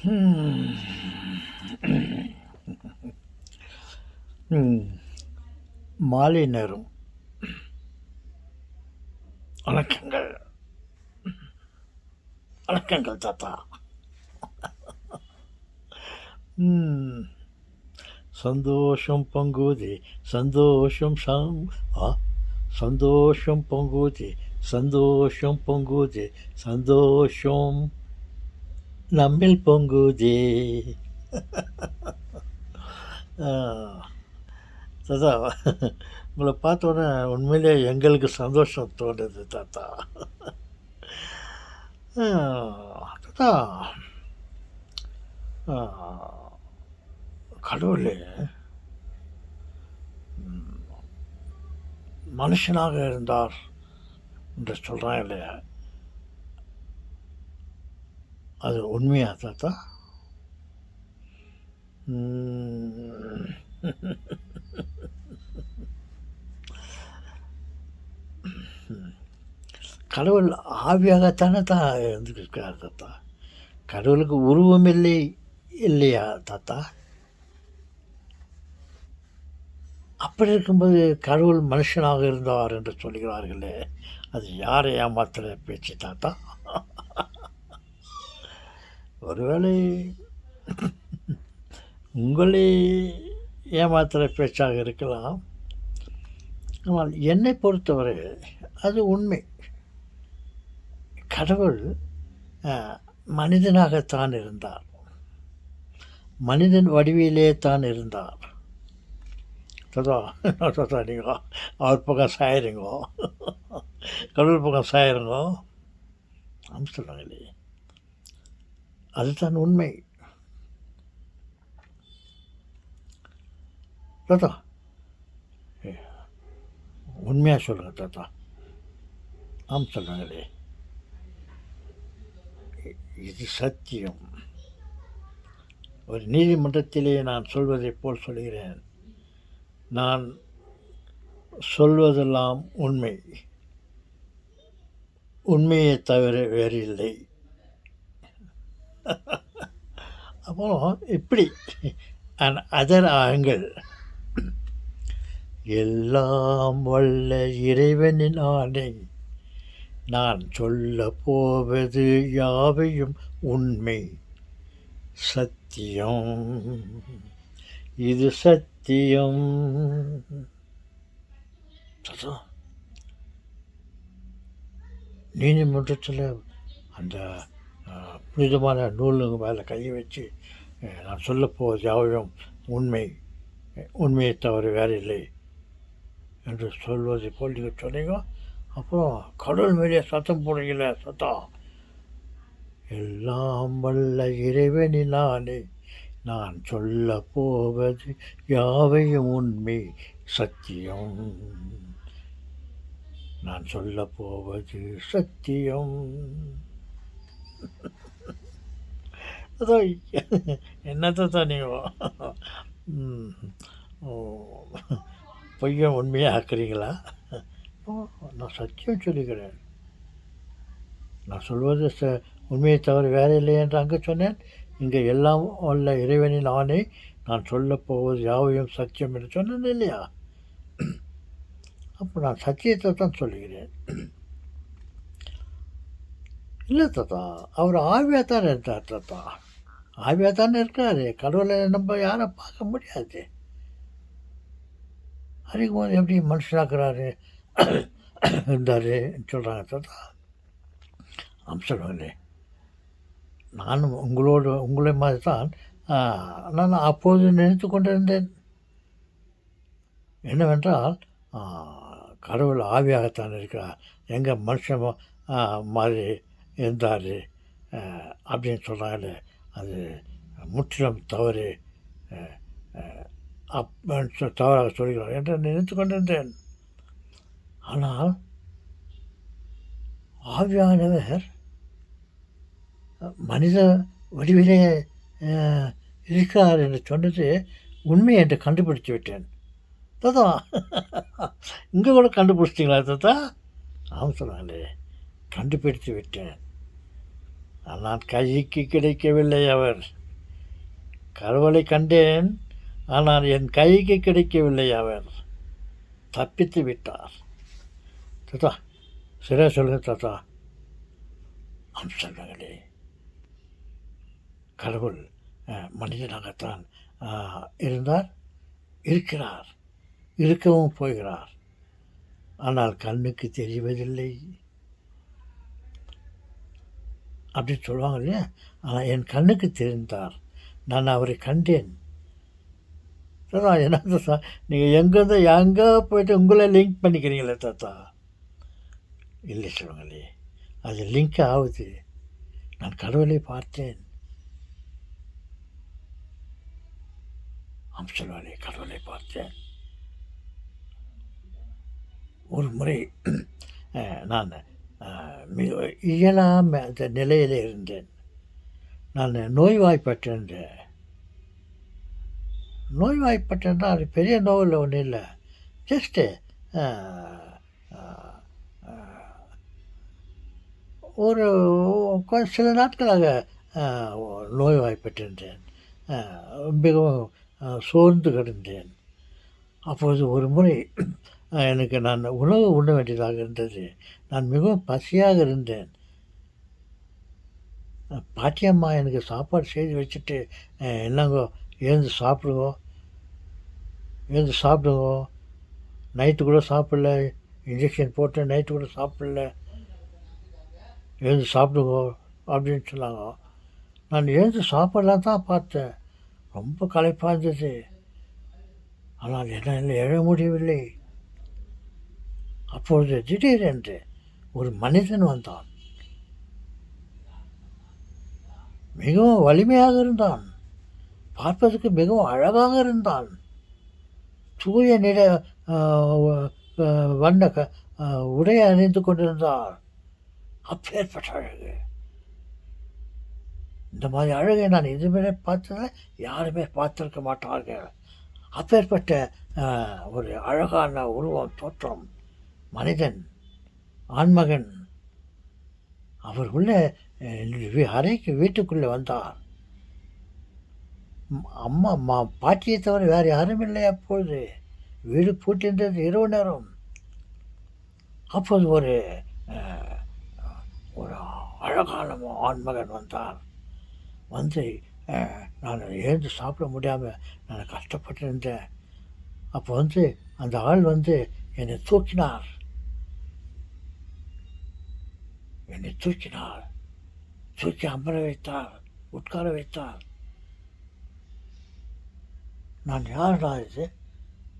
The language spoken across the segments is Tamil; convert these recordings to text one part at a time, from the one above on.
ம். ம். மாலை நேரம். வணக்கங்கள். வணக்கங்கள் தாத்தா. ம். சந்தோஷம் பொங்குதே, சந்தோஷம் சந்தோஷம் பொங்குதே, சந்தோஷம் பொங்குதே, சந்தோஷம் நம்மில் பொங்குதே. தாத்தா, உங்களை பார்த்தோன்னே உண்மையிலே எங்களுக்கு சந்தோஷம் தோணுது தாத்தா. தாத்தா, கடவுளே மனுஷனாக இருந்தார் என்று சொல்கிறாங்க இல்லையா, அது உண்மையா தாத்தா? கடவுள் ஆவியாகத்தானே தான் இருந்துருக்கார் தாத்தா. கடவுளுக்கு உருவம் இல்லையா தாத்தா? அப்படி இருக்கும்போது கடவுள் மனுஷனாக இருந்தார் என்று சொல்கிறார்களே, அது யாரை ஏமாத்துகிற பேச்சு தாத்தா? ஒருவேளை உங்களை ஏமாத்துகிற பேச்சாக இருக்கலாம். ஆனால் என்னை பொறுத்தவரை அது உண்மை. கடவுள் மனிதனாகத்தான் இருந்தார், மனிதன் வடிவிலே தான் இருந்தார். தாத்தா, நீங்கள் அவர் பக்கம் சாயிறீங்கோ, கடவுள் பக்கம் சாயிறங்கோ அப்படி சொல்கிறாங்களே, அதுதான் உண்மை தாத்தா. உண்மையாக சொல்லுங்கள் தாத்தா. ஆம் சொல்கிறாங்களே, இது சத்தியம். ஒரு நீதிமன்றத்திலே நான் சொல்வதைப் போல் சொல்கிறேன். நான் சொல்வதெல்லாம் உண்மை, உண்மையை தவிர வேறு இல்லை. அப்புறம் இப்படி அதர் ஆங்கிள், எல்லாம் வல்ல இறைவனின் ஆணை, நான் சொல்ல போவது யாவையும் உண்மை, சத்தியம், இது சத்தியம். நீதிமன்றத்தில் அந்த புனிதமான நூலுங்க மேலே கையை வச்சு நான் சொல்லப்போவது யாவையும் உண்மை, உண்மையை தவிர வேறு இல்லை என்று சொல்வதை போல் நீங்கள் சொன்னீங்க. அப்புறம் கடவுள் மேலே சத்தம் போடுறீங்களே சத்தம், எல்லாம் வல்ல இறைவனினாலே நான் சொல்ல போவது யாவையும் உண்மை, சத்தியம், நான் சொல்ல போவது சத்தியம். என்னத்தை நீங்கள் பொய்யை உண்மையாக ஆக்குறீங்களா? நான் சத்தியம் சொல்லுகிறேன். நான் சொல்வது உண்மையை தவிர வேறு இல்லை என்று அங்கே சொன்னேன். இங்கே எல்லாம் உள்ள இறைவனின் ஆணை, நான் சொல்ல போவது யாவையும் சத்தியம் என்று சொன்னேன் இல்லையா? அப்போ நான் சத்தியத்தை தான் சொல்லுகிறேன். இல்லை தாத்தா, அவர் ஆவியாக தானே இருந்தார் தாத்தா, ஆவியாக தானே இருக்காரு. கடவுளை நம்ம யாரை பார்க்க முடியாது. அதுக்கும் போது எப்படி மனுஷனாக்குறாரு இருந்தார் சொல்கிறாங்க தாத்தா. சொல்லுங்களே, நானும் உங்களை மாதிரி தான் நான் அப்போது நினைத்து கொண்டிருந்தேன். என்னவென்றால், கடவுள் ஆவியாகத்தான் இருக்கிறார், எங்கள் மனுஷன் மாதிரி இருந்தார் அப்படின்னு சொல்கிறாங்களே, அது முற்றிலும் தவறு, தவறாக சொல்கிறார் என்று நினைத்து கொண்டிருந்தேன். ஆனால் ஆவியானவர் மனித வடிவிலே இருக்கிறார் என்று சொன்னது உண்மை என்று கண்டுபிடித்து விட்டேன் தாத்தா. இங்கே கூட கண்டுபிடிச்சிட்டிங்களா தாத்தா? ஆமாம் சொன்னாங்களே, கண்டுபிடித்து விட்டேன். ஆனால் கைக்கு கிடைக்கவில்லை அவர். கடவுளை கண்டேன், ஆனால் என் கைக்கு கிடைக்கவில்லை அவர். தப்பித்து விட்டார். தாத்தா சரியா சொல்லுங்க தாத்தா. அம்சங்களே, கடவுள் மனிதனாகத்தான் இருந்தார், இருக்கிறார், இருக்கவும் போகிறார். ஆனால் கண்ணுக்கு தெரிவதில்லை அப்படின்னு சொல்லுவாங்க இல்லையா. ஆனால் என் கண்ணுக்கு தெரிந்தார், நான் அவரை கண்டேன். என்ன தாத்தா நீங்கள் எங்கேருந்து எங்கே போய்ட்டு உங்களை லிங்க் பண்ணிக்கிறீங்களே தாத்தா? இல்லை சொல்லுங்களே, அது லிங்க் ஆகுது. நான் கடவுளை பார்த்தேன். சொல்லுவாளே, கடவுளை பார்த்தேன். ஒரு முறை நான் மிக இயலாம அந்த நிலையில் இருந்தேன். நான் நோய்வாய்ப்பட்டிருந்தேன். நோய்வாய்ப்பட்டேன்னா அது பெரிய நோயில் ஒன்றும் இல்லை. ஜஸ்ட்டு ஒரு சில நாட்களாக நோய்வாய்ப்பட்டிருந்தேன். மிகவும் சோர்ந்து கிடந்தேன். அப்போது ஒரு முறை எனக்கு நான் உணவு உண்ண வேண்டியதாக இருந்தது. நான் மிகவும் பசியாக இருந்தேன். பாட்டியம்மா எனக்கு சாப்பாடு செய்து வச்சுட்டு, என்னங்கோ எழுந்து சாப்பிடுங்கோ, எழுந்து சாப்பிடுங்கோ, நைட்டு கூட சாப்பிடல, இன்ஜெக்ஷன் போட்டு நைட்டு கூட சாப்பிடல, எழுந்து சாப்பிடுங்கோ அப்படின்னு சொன்னாங்க. நான் எழுந்து சாப்பிடலாம் தான் பார்த்தேன். ரொம்ப களைப்பாக இருந்தது. ஆனால் என்னால் எழ முடியவில்லை. அப்பொழுது திடீரென்று ஒரு மனிதன் வந்தான். மிகவும் வலிமையாக இருந்தான். பார்ப்பதற்கு மிகவும் அழகாக இருந்தான். தூய நிற வண்ண உடை அணிந்து கொண்டிருந்தார். அப்பேற்பட்ட அழகு. இந்த மாதிரி அழகை நான் இதுவரை பார்த்ததில்லை, யாருமே பார்த்திருக்க மாட்டார்கள். அப்பேற்பட்ட ஒரு அழகான உருவம், தோற்றம், மனிதன், ஆண்மகன். அவர் உள்ளே அறைக்கு வீட்டுக்குள்ளே வந்தார். அம்மா பாட்டியை தவிர வேறு யாரும் இல்லை. அப்பொழுது வீடு பூட்டின்றது, இரவு நேரம். அப்போது ஒரு அழகான ஆண்மகன் வந்தார். வந்து நான் எழுந்து சாப்பிட முடியாமல் நான் கஷ்டப்பட்டிருந்தேன். அப்போ வந்து அந்த ஆள் வந்து என்னை தூக்கினார். தூக்கி அமர வைத்தார், உட்கார வைத்தார். நான் யாருடா இது?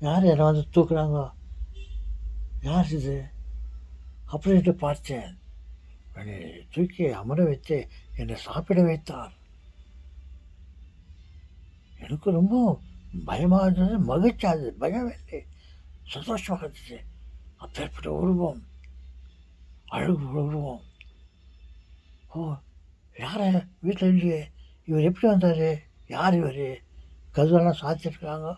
யார் என்னை வந்து தூக்குறாங்க? யார் இது அப்படின்ட்டு பார்த்தேன். என்னை தூக்கி அமர வைத்து என்னை சாப்பிட வைத்தார். எனக்கு ரொம்ப பயமாக இருந்தது, மகிழ்ச்சியாக இருந்தது, பயம் இல்லை, சந்தோஷமாக இருந்துச்சு. அப்பேற்பட்ட உருவம், அழகு உருவம். ஓ, யார வீட்டில் இல்லையே, இவர் எப்படி வந்தார்? யார் இவர்? கதவெல்லாம் சாத்திருக்காங்க.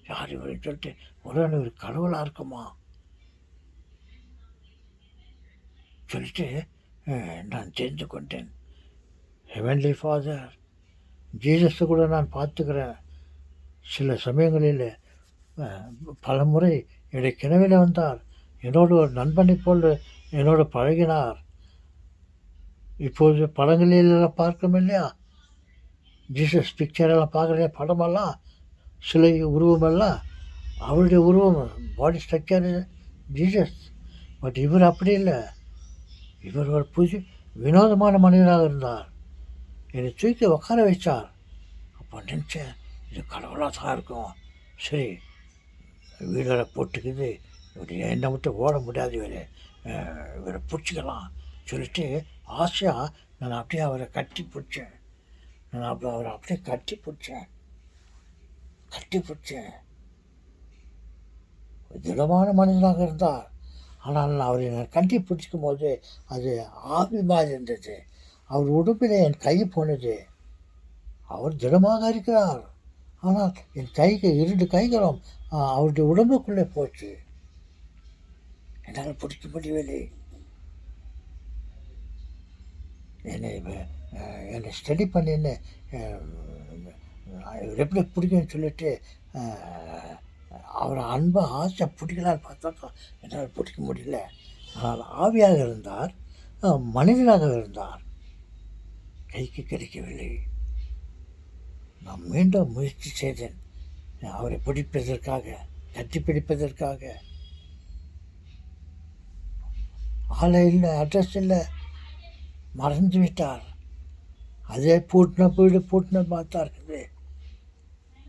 யார் இவருன்னு சொல்லிட்டு ஒருவேளை ஒரு கடவுளாக இருக்குமா சொல்லிட்டு நான் தெரிந்து கொண்டேன். ஹெவன்லி ஃபாதர் ஜீசஸை கூட நான் பார்த்துக்கிறேன். சில சமயங்களில் பல முறை என்னுடைய கிணவில் வந்தார். என்னோடு ஒரு நண்பனை போல் என்னோடு பழகினார். இப்போது படங்களிலெல்லாம் பார்க்கணும் இல்லையா, ஜீசஸ் பிக்சரெல்லாம் பார்க்குற படமெல்லாம், சிலை உருவமெல்லாம் அவருடைய உருவம், பாடி ஸ்ட்ரக்சர் ஜீசஸ். பட் இவர் அப்படி இல்லை. இவர் ஒரு வினோதமான மனிதனாக இருந்தார். என்னை தூக்கி உட்கார வச்சார். அப்போ நினச்சேன், இது கடவுளாக தான் இருக்கும். சரி, வீடரை போட்டுக்குது, இவர் என்னை மட்டும் ஓட முடியாது, இவரை பிடிச்சிக்கலாம் சொல்லிட்டு ஆசையாக நான் அப்படியே அவரை கட்டி பிடிச்சேன். அவரை அப்படியே கட்டி பிடிச்சேன். திடமான மனிதனாக இருந்தார். ஆனால் அவரை நான் கட்டி பிடிச்சிக்கும் போது அது ஆவி மாதிரி இருந்தது. அவர் உடம்பில் என் கை போனது. அவர் திடமாக இருக்கிறார். ஆனால் என் கைக்கு 2 கைகளும் அவருடைய உடம்புக்குள்ளே போச்சு. என்னால் பிடிக்க முடியவில்லை. என்னை என்னை ஸ்டடி பண்ணின்னு இவர் எப்படி பிடிக்கும்னு சொல்லிட்டு அவரை அன்பை ஆசை பிடிக்கலான்னு பார்த்தாக்கா என்னால் பிடிக்க முடியல. ஆனால் ஆவியாக இருந்தார், மனிதனாக இருந்தார், கைக்கு கிடைக்கவில்லை. நான் மீண்டும் முயற்சி செய்தேன் அவரை பிடிப்பதற்காக, கட்டி பிடிப்பதற்காக. ஆளை இல்லை, அட்ரஸ் இல்லை, மறந்து விட்டார். அதே பூட்டின வீடு பூட்டின பார்த்தா இருக்குது,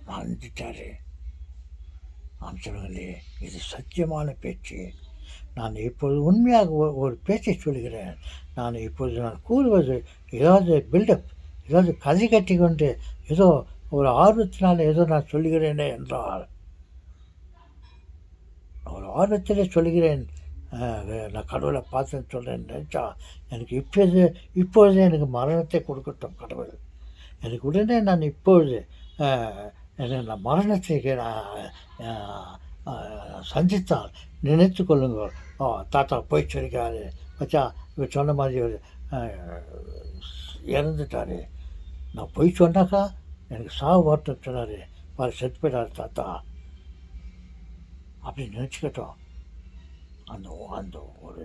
மறந்துட்டாரு. நான் சொல்லுங்களே, இது சத்தியமான பேச்சு. நான் இப்பொழுது உண்மையாக ஒரு பேச்சை சொல்கிறேன். நான் கூறுவது ஏதாவது பில்டப், ஏதாவது கதை கட்டி கொண்டு ஏதோ ஒரு ஆர்வத்தினால் ஏதோ நான் சொல்லுகிறேனே என்றால், ஒரு ஆர்வத்திலே சொல்கிறேன், நான் கடவுளை பார்த்துன்னு சொல்கிறேன் நினச்சா எனக்கு இப்பொழுது எனக்கு மரணத்தை கொடுக்கட்டும் கடவுள். எனக்கு உடனே நான் இப்பொழுது நான் மரணத்தை சந்தித்தால் நினைத்து கொள்ளுங்கள், தாத்தா போய் சொல்லிக்காரு வச்சா இவர் சொன்ன மாதிரி ஒரு இறந்துட்டார். நான் போய் சொன்னாக்கா எனக்கு சாவு வார்த்தை சொன்னார், பாரு செத்து போயிட்டார் தாத்தா அப்படின்னு நினச்சிக்கிட்டோம். அந்த அந்த ஒரு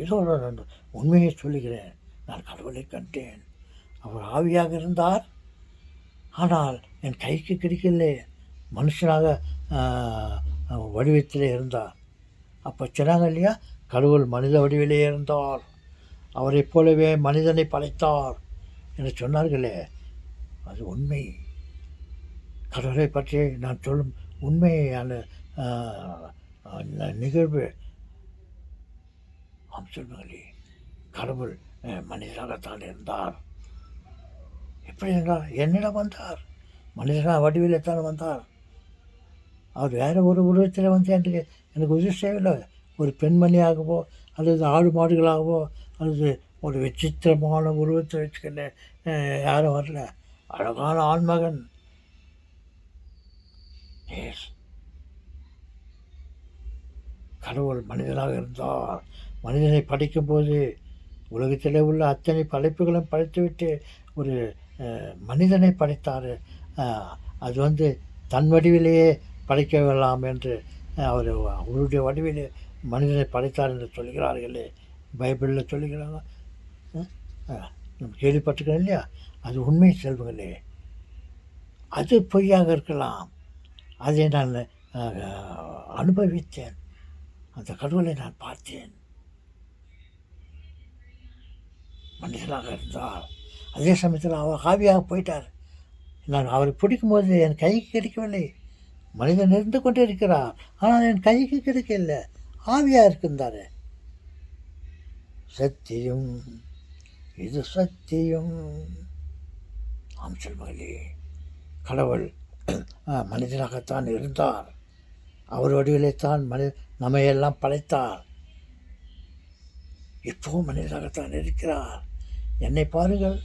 இதோட நான் உண்மையை சொல்லுகிறேன். நான் கடவுளை கண்டேன், அவர் ஆவியாக இருந்தார், ஆனால் என் கைக்கு கிடைக்கல, மனுஷனாக வடிவத்திலே இருந்தார். அப்போ சொன்னாங்க இல்லையா, கடவுள் மனித வடிவிலே இருந்தார், அவரை போலவே மனிதனை படைத்தார் என்று சொன்னார்களே, அது உண்மை. கடவுளை பற்றி நான் சொல்லும் உண்மையான நிகழ்வு. சொல்லுங்களே, கடவுள் மனிதனாகத்தான் இருந்தார். எப்படி என்றால் என்னிடம் வந்தார், மனிதனாக வடிவிலே தான் வந்தார். அவர் வேறு ஒரு உருவத்தில் வந்து எனக்கு உதவி செய்யவில்லை. ஒரு பெண்மணியாகவோ அல்லது ஆடு மாடுகளாகவோ அல்லது ஒரு விசித்திரமான உருவத்தை வச்சுக்கிட்டு யாரும் வரல. அழகான ஆண்மகன். கடவுள் மனிதனாக இருந்தார். மனிதனை படைக்கும்போது உலகத்திலே உள்ள அத்தனை படைப்புகளும் படைத்துவிட்டு ஒரு மனிதனை படைத்தார். அது வந்து தன் வடிவிலேயே படைக்க வேண்டாம் என்று அவருடைய வடிவிலே மனிதனை படைத்தார் என்று சொல்கிறார்களே, பைபிளில் சொல்லுகிறாங்க, நம்ம கேள்விப்பட்டிருக்கோம் இல்லையா? அது உண்மை செல்வங்களே. அது பொய்யாக இருக்கலாம், அதை நான் அனுபவித்தேன், அந்த கடவுளை நான் பார்த்தேன். மனுஷனாக இருந்தால் அதே சமயத்தில் அவர் ஆவியாக போயிட்டார். நான் அவரை பிடிக்கும்போது என் கைக்கு கிடைக்கவில்லை. மனிதன் இருந்து கொண்டே இருக்கிறார், ஆனால் என் கைக்கு கிடைக்கல, ஆவியாக இருக்கின்றார். சத்தியம், இது சத்தியம். ஆம் செல்வங்களே, கடவுள் மனிதனாகத்தான் இருந்தார், அவர் வடிவிலே தான் நம்மையெல்லாம் படைத்தார். இப்போவும் மனிதனாகத்தான் இருக்கிறார். என்னை பாருங்கள்,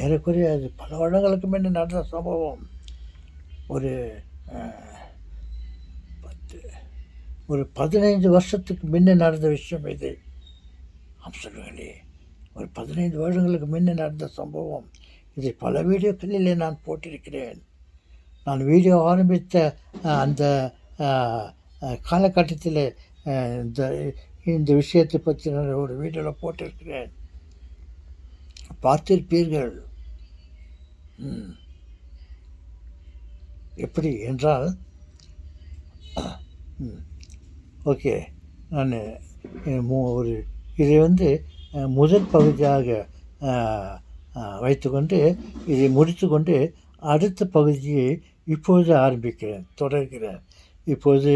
ஏறக்குறைய அது பல வருடங்களுக்கு முன்னே நடந்த சம்பவம். ஒரு 15 வருஷத்துக்கு முன்னே நடந்த விஷயம் இது. சொல்லுங்களே, ஒரு 15 வருடங்களுக்கு முன்னே நடந்த சம்பவம். இதை பல வீடியோக்களிலே நான் போட்டிருக்கிறேன். நான் வீடியோ ஆரம்பித்த அந்த காலகட்டத்தில் இந்த விஷயத்தை பற்றி நான் ஒரு வீடியோவில் போட்டிருக்கிறேன், பார்த்திருப்பீர்கள். எப்படி என்றால், ஓகே, நான் இதை வந்து முதல் பகுதியாக வைத்துக்கொண்டு இதை முடித்துக்கொண்டு அடுத்த பகுதியை இப்போது ஆரம்பிக்கிறேன், தொடர்கிறேன். இப்போது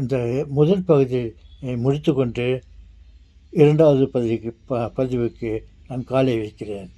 இந்த முதல் பகுதியை முடித்துக்கொண்டு இரண்டாவது பதிவுக்கு நான் காலை வைக்கிறேன்.